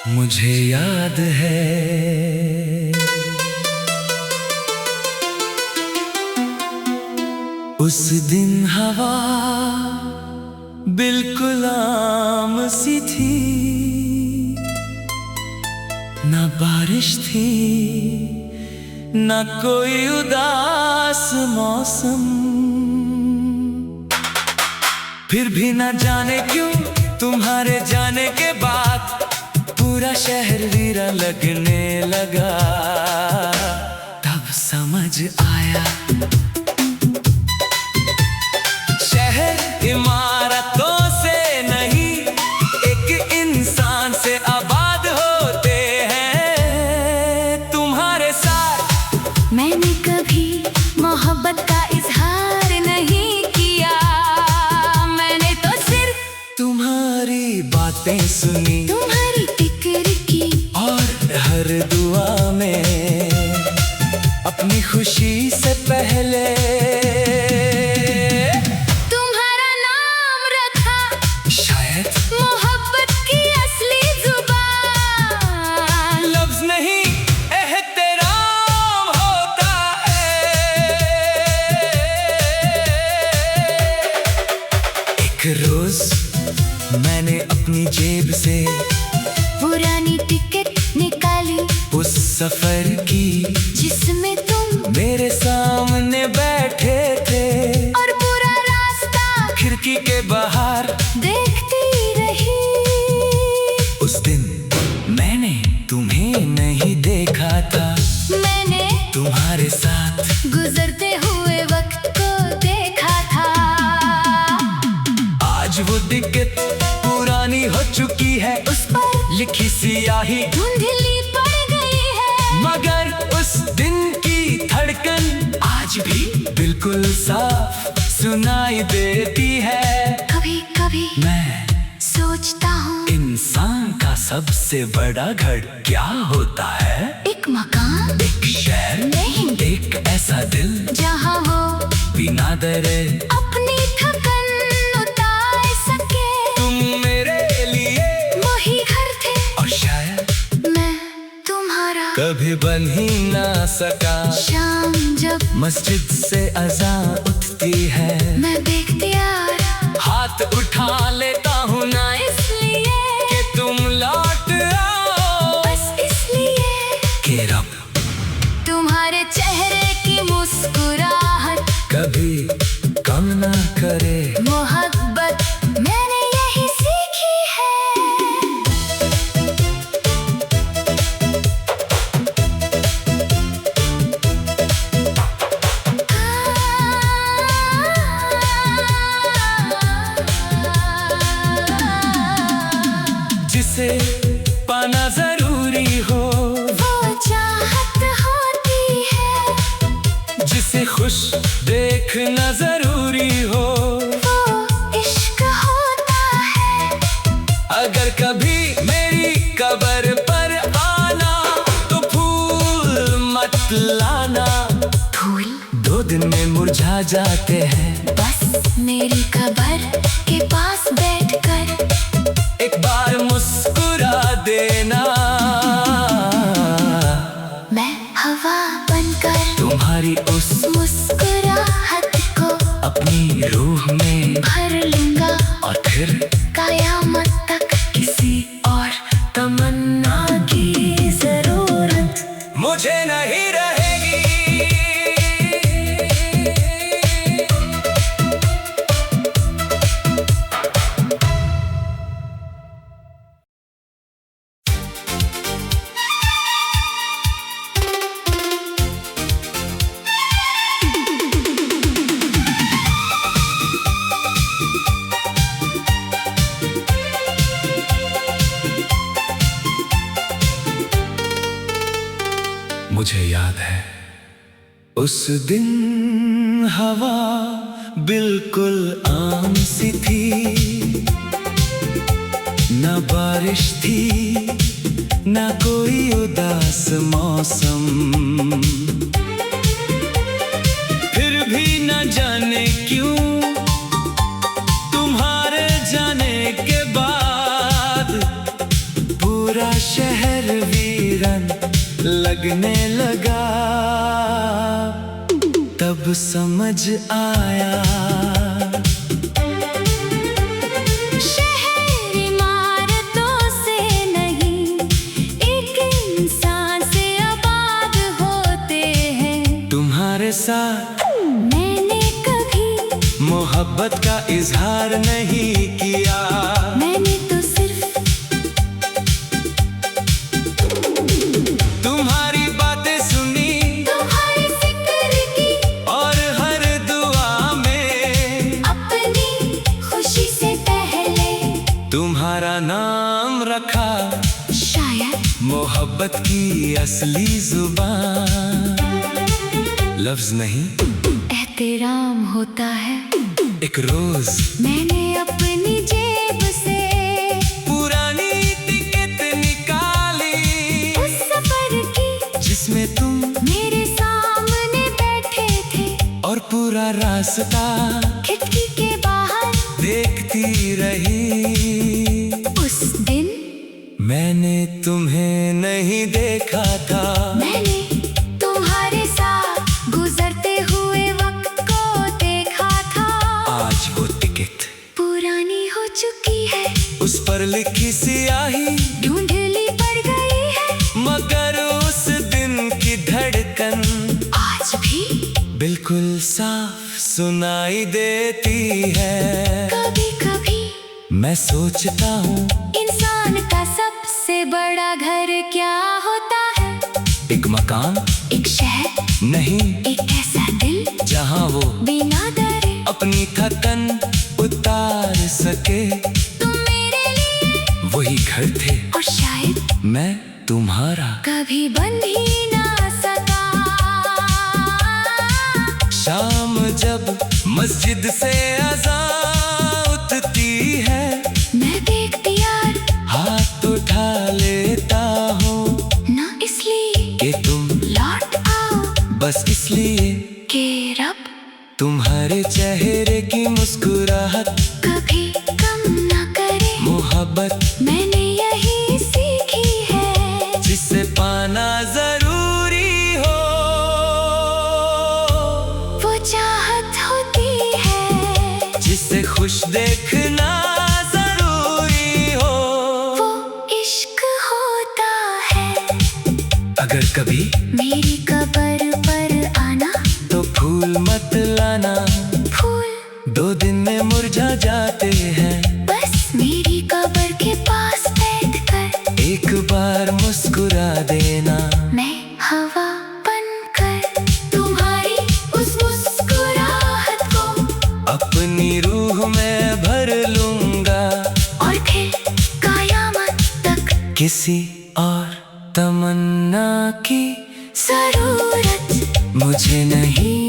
मुझे याद है उस दिन हवा बिल्कुल आम सी थी, ना बारिश थी ना कोई उदास मौसम। फिर भी न जाने क्यों तुम्हारे जाने के बाद पूरा शहर वीरा लगने लगा। तब समझ आया शहर इमारतों से नहीं, एक इंसान से आबाद होते हैं। तुम्हारे साथ मैंने कभी मोहब्बत का इजहार नहीं किया, मैंने तो सिर्फ तुम्हारी बातें सुनी, तुम्हारी फिक्र की और हर दुआ में अपनी खुशी से पहले तुम्हारा नाम रखा। शायद मोहब्बत की असली जुबान लफ्ज नहीं एहतराम होता है। एक रोज मैंने अपनी जेब से पुरानी टिकट निकाली उस सफर की, जिसमें तुम मेरे सामने बैठे थे, और पूरा रास्ता खिड़की के बाहर देखती रही। उस दिन मैंने तुम्हें नहीं देखा था, मैंने तुम्हारे साथ गुजरते हुए वक्त को देखा था। आज वो दिक्कत पुरानी हो चुकी है, उस पर लिखी सियाही धुंधली पड़ गई है, मगर उस दिन की धड़कन आज भी बिल्कुल साफ सुनाई देती है। कभी कभी मैं सोचता हूँ इंसान का सबसे बड़ा घर क्या होता है? एक मकान एक शहर नहीं, एक ऐसा दिल जहाँ वो बिना डरे अपनी थकन उतार सके। तुम मेरे लिए वही घर थे और शायद मैं तुम्हारा। कभी बन ही ना सका। शाम जब मस्जिद से अज़ान उठती है, मैं देखती आ रहा, हाथ उठा लेता हूँ ना इसलिए कि तुम लौट आओ, बस इसलिए कि रब तुम्हारे चेहरे की मुस्कुराहट कभी कम ना करे। मोहब्बत मैंने यही सीखी है। जिसे पाना जरूरी हो, वो चाहत होती है, जिसे खुश देखना जरूरी हो, वो इश्क होता है। अगर कभी मेरी कब्र पर आना तो फूल मत लाना, फूल 2 दिन में मुरझा जाते हैं। बस मेरी कब्र के पास बैठकर एक बार मुस्कुरा देना, मैं हवा बनकर तुम्हारी उस मुस्कुराहट को अपनी रूह में भर लूंगा, और फिर कयामत तक किसी और तमन्ना की जरूरत मुझे नहीं रहेगी। मुझे याद है उस दिन हवा बिल्कुल आम सी थी, ना बारिश थी ना कोई उदास मौसम। फिर भी न जाने क्यों तुम्हारे जाने के बाद पूरा लगने लगा, तब समझ आया शहर इमारतों से नहीं, एक इंसान से आबाद होते हैं। तुम्हारे साथ मैंने कभी मोहब्बत का इजहार नहीं किया, मैंने तो सिर्फ तुम्हारी बातें सुनी, तुम्हारी फिक्र की, और हर दुआ में अपनी खुशी से पहले तुम्हारा नाम रखा। शायद मोहब्बत की असली जुबान लफ्ज नहीं, एहतराम होता है। एक रोज मैंने अपनी जेब से पुरानी टिकट निकाली, उस सफर की जिसमें तुम मेरे सामने बैठे थे, और पूरा रास्ता खिड़की के बाहर देखती रही। उस दिन मैंने तुम्हें नहीं देखा था, मैंने तुम्हारे साथ गुजरते हुए वक्त को देखा था। आज वो टिकट पुरानी हो चुकी है, उस पर लिखी सियाही, ढूंढली पड़ गई है, मगर उस दिन की धड़कन आज भी बिल्कुल साफ सुनाई देती है। कभी कभी मैं सोचता हूँ इंसान का सबसे बड़ा घर क्या होता है? एक मकान एक शहर, नहीं, एक ऐसा दिल जहाँ वो बिना डरे अपनी थकन उतार सके। तुम मेरे लिए वही घर थे और शायद मैं तुम्हारा। कभी बन ही ना सका। शाम जब मस्जिद से अज़ान उठती है, मैं देखती यार हाथ उठा लेता हूँ ना, इसलिए कि तुम लौट आओ, बस इसलिए कि रब तुम्हारे चेहरे की मुस्कुराहट कभी कम ना करे। मोहब्बत मैंने यही सीखी है, जिसे पाना जरूरी हो, वो चाहत होती है, जिसे खुश देखना जरूरी हो। वो इश्क होता है। अगर कभी मेरी कब्र पर आना, तो फूल मत लाना, फूल 2 दिन में मुरझा जाते हैं। बस मेरी कब्र के पास बैठ कर एक बार मुस्कुरा देना, मैं हवा बनकर तुम्हारी उस मुस्कुराहट को अपनी रूह में भर लूंगा। और फिर कयामत तक किसी और तमन्ना की जरूरत मुझे नहीं।